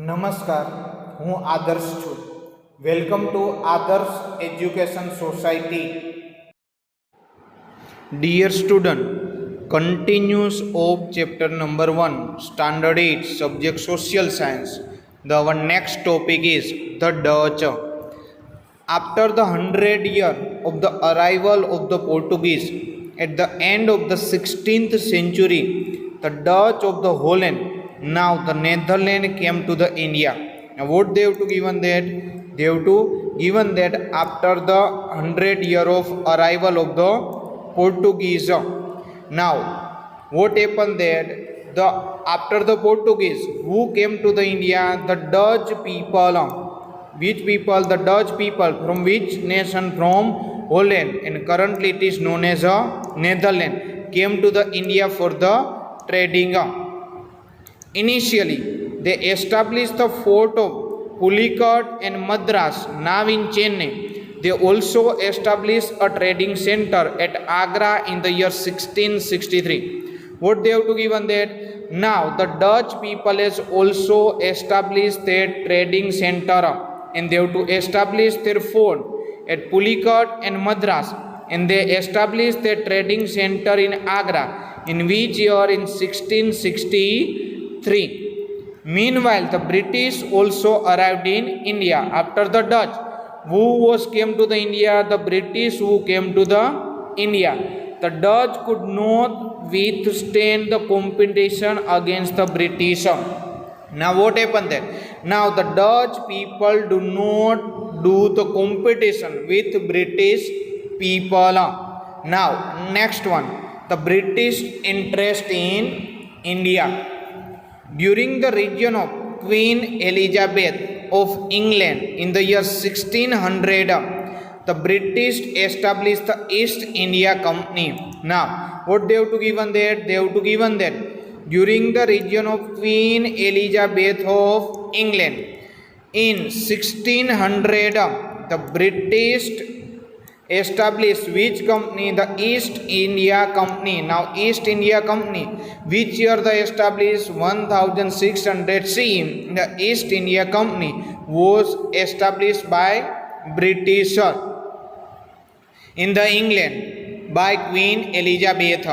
નમસ્કાર, હું આદર્શ છું. Welcome to Adarsh education society. Dear student, continuous of chapter number 1, standard 8, subject social science. Our next topic is the Dutch. After the 100 year of the arrival of the Portuguese at the end of the 16th century, the Dutch of the Holland, now the Netherlands, came to the India. Now what they have to given that? They have to given that after the 100 year of arrival of the Portuguese. Now what happened that after the Portuguese who came to the India, the Dutch people. Which people? The Dutch people. From which nation? From Holland, and currently it is known as Netherlands, came to the India for the trading. Initially they established the fort of Pulicat and Madras, now in Chennai. They also established a trading center at Agra in the year 1663. What they have to given that? Now the Dutch people has also established their trading center, and they have to establish their fort at Pulicat and Madras, and they established their trading center in Agra, in which year? In 1663. Meanwhile the British also arrived in India. After the Dutch who came to the India, the British who came to the India. The Dutch could not withstand the competition against the British. Now what happened there? Now the Dutch people do not do the competition with British people. Now next one, the British interest in India. During the reign of Queen Elizabeth of England in the year 1600, the British established the East India Company. Now what they have to given that? They have to given that during the reign of Queen Elizabeth of England in 1600, the British established which company? The East India Company. Now East India Company, which year they established? 1600 CE. The East India Company was established by British in the England by Queen Elizabeth.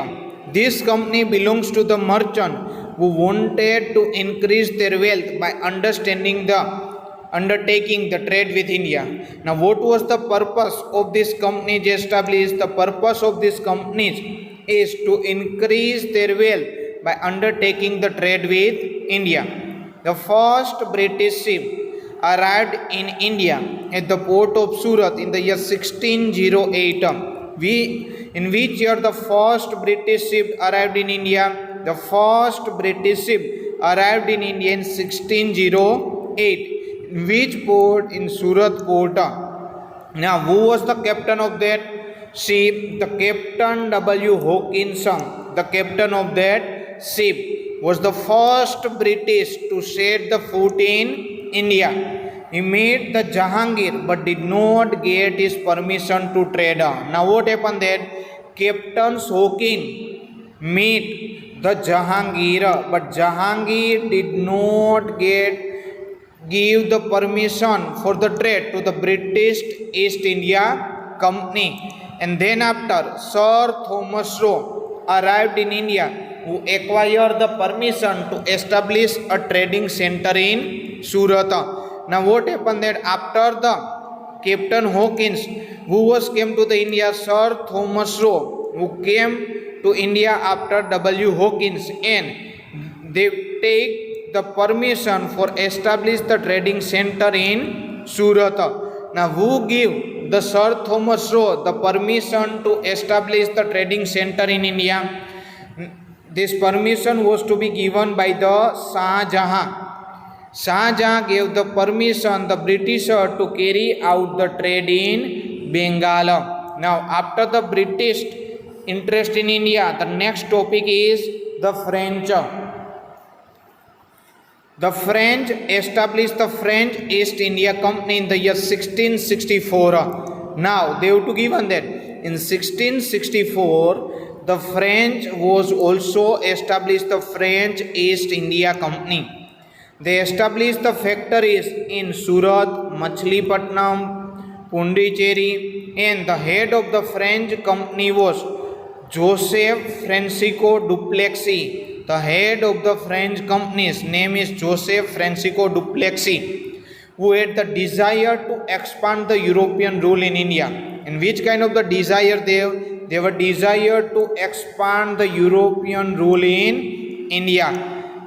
This company belongs to the merchant who wanted to increase their wealth by undertaking the trade with India. Now what was the purpose of this company established? The purpose of this company is to increase their wealth by undertaking the trade with India. The first British ship arrived in India at the port of Surat in the year 1608. In which year the first British ship arrived in India? The first British ship arrived in India in 1608. In which port? In Surat port. Now who was the captain of that ship? The Captain W. Hawkinson. The captain of that ship was the first British to set the foot in India. He met the Jahangir but did not get his permission to trade. Now what happened there? Captain Hawkins met the Jahangir, but Jahangir did not give the permission for the trade to the British East India Company. And then after, Sir Thomas Roe arrived in India, who acquired the permission to establish a trading center in Surat. Now what happened that after the Captain Hawkins who came to the India, Sir Thomas Roe who came to India after W. Hawkins, and they take the permission for establish the trading center in Surat. Now who give the Sir Thomas Roe the permission to establish the trading center in India? This permission was to be given by the Shah Jahan. Shah Jahan gave the permission the Britisher to carry out the trade in Bengal. Now after the British interest in India, the next topic is the French. The French established the French East India Company in the year 1664. Now they have to given that in 1664 the French was also established the French East India Company. They established the factories in Surat, Machilipatnam, Pondicherry, and the head of the French company was Joseph Francisco Duplessis. The head of the French company's name is Joseph Francisco Duplessis, who had the desire to expand the European rule in India. And which kind of the desire they have? They were desire to expand the European rule in India.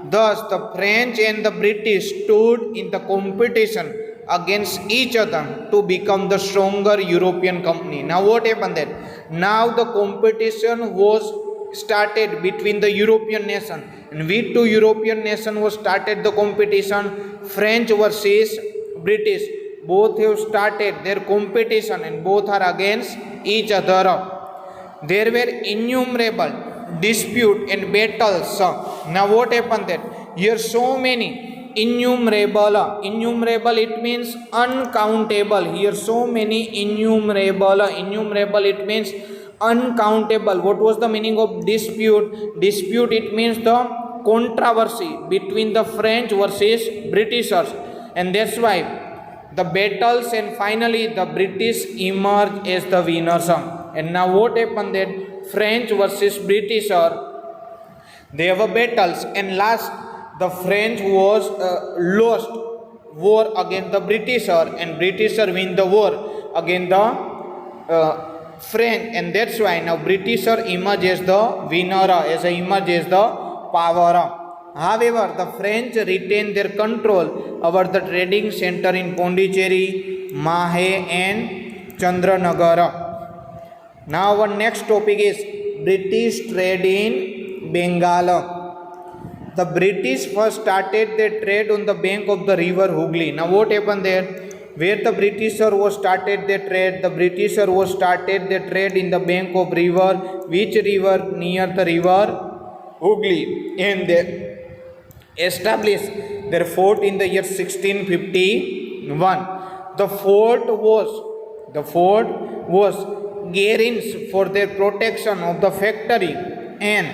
Thus, the French and the British stood in the competition against each other to become the stronger European company. Now, what happened then? Now, the competition was started between the European nation, and with two European nation was started the competition. French versus British, both have started their competition, and both are against each other. There were innumerable dispute and battles. Now what happened that here so many innumerable it means uncountable. Here so many innumerable it means uncountable. What was the meaning of dispute? Dispute it means the controversy between the French versus Britishers, and that's why the battles, and finally the British emerged as the winners. And now what happened that French versus Britisher, they have a battles, and last the French was lost war against the Britisher, and Britisher win the war against the French, and that's why now Britisher emerge as the winner, emerge as the power. However, the French retained their control over the trading center in Pondicherry, Mahe, and Chandranagar. Now our next topic is British trade in Bengal. The British first started their trade on the bank of the river Hooghly. Now what happened there? Where the Britisher was started their trade? The Britisher was started their trade in the bank of river. Which river? Near the river Hooghly. And they established their fort in the year 1651. The fort was garrisons for their protection of the factory, and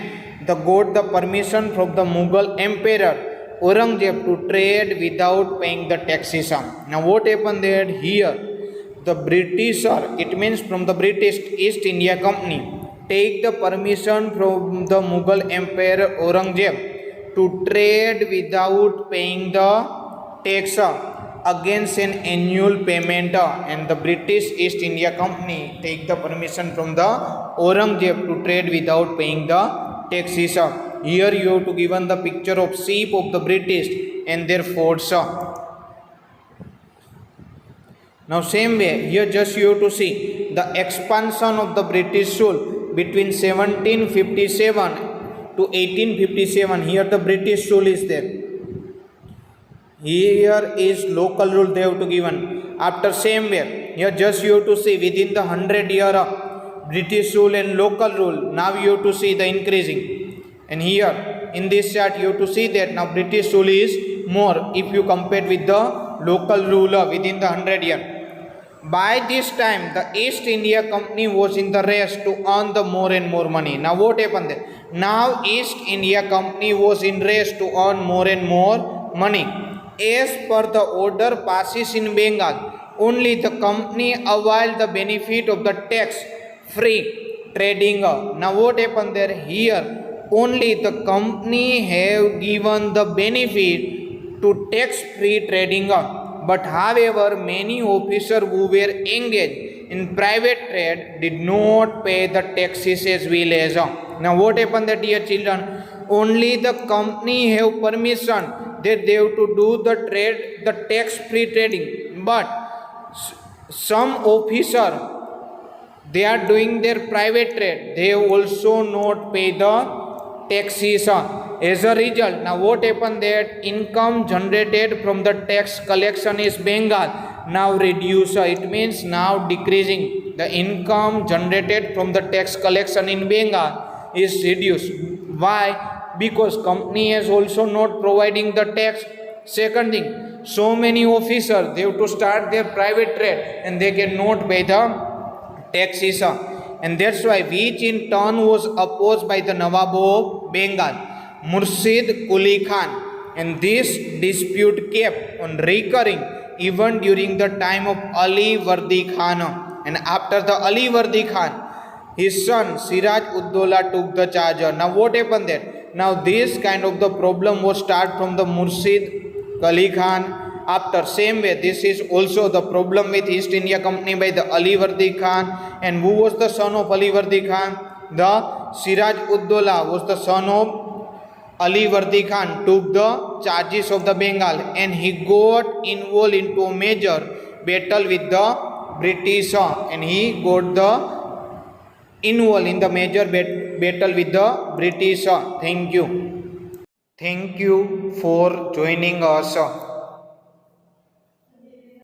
they got the permission from the Mughal Emperor Aurangzeb to trade without paying the taxation. Now what happened there? Here the Britisher, it means from the British East India Company, take the permission from the Mughal Emperor Aurangzeb to trade without paying the tax against an annual payment, and the British East India Company take the permission from the Aurangzeb to trade without paying the taxes. Here you have to given the picture of ship of the British and their forts. Now same way here just you have to see the expansion of the British rule between 1757 to 1857. Here the British rule is there. Here is local rule they have to given. After same way here just you have to see within the 100 year British rule and local rule, now you have to see the increasing. And here in this chart you have to see that now British rule is more if you compare with the local rule within the 100 year. By this time the East India Company was in the race to earn the more and more money. Now what happened there? Now East India Company was in race to earn more and more money. As per the order passes in Bengal, only the company availed the benefit of the tax free trading. Now what happened there? Here only the company have given the benefit to tax free trading, but however many officers who were engaged in private trade did not pay the taxes as well as. Now what happened that dear children? Only the company have permission that they have to do the trade, the tax free trading, but some officer they are doing their private trade, they also not pay the taxes. As a result, now what happened that income generated from the tax collection is Bengal now reduced. It means now decreasing. The income generated from the tax collection in Bengal is reduced. Why? Because company is also not providing the tax. Second thing, so many officers they have to start their private trade and they cannot pay the taxes, and that's why which in turn was opposed by the Nawab of Bengal, Murshid Quli Khan, and this dispute kept on recurring even during the time of Ali Vardi Khan. And after the Ali Vardi Khan, his son Siraj Uddola took the charge. Now what happened there? Now this kind of the problem was start from the Murshid Ali Khan. After same way, this is also the problem with East India Company by the Ali Vardi Khan. And who was the son of Ali Vardi Khan? The Siraj Uddola was the son of Ali Vardi Khan, took the charges of the Bengal, and he got involved into a major battle with the British, and he got the involved in the major battle with the British. Thank you. Thank you for joining us.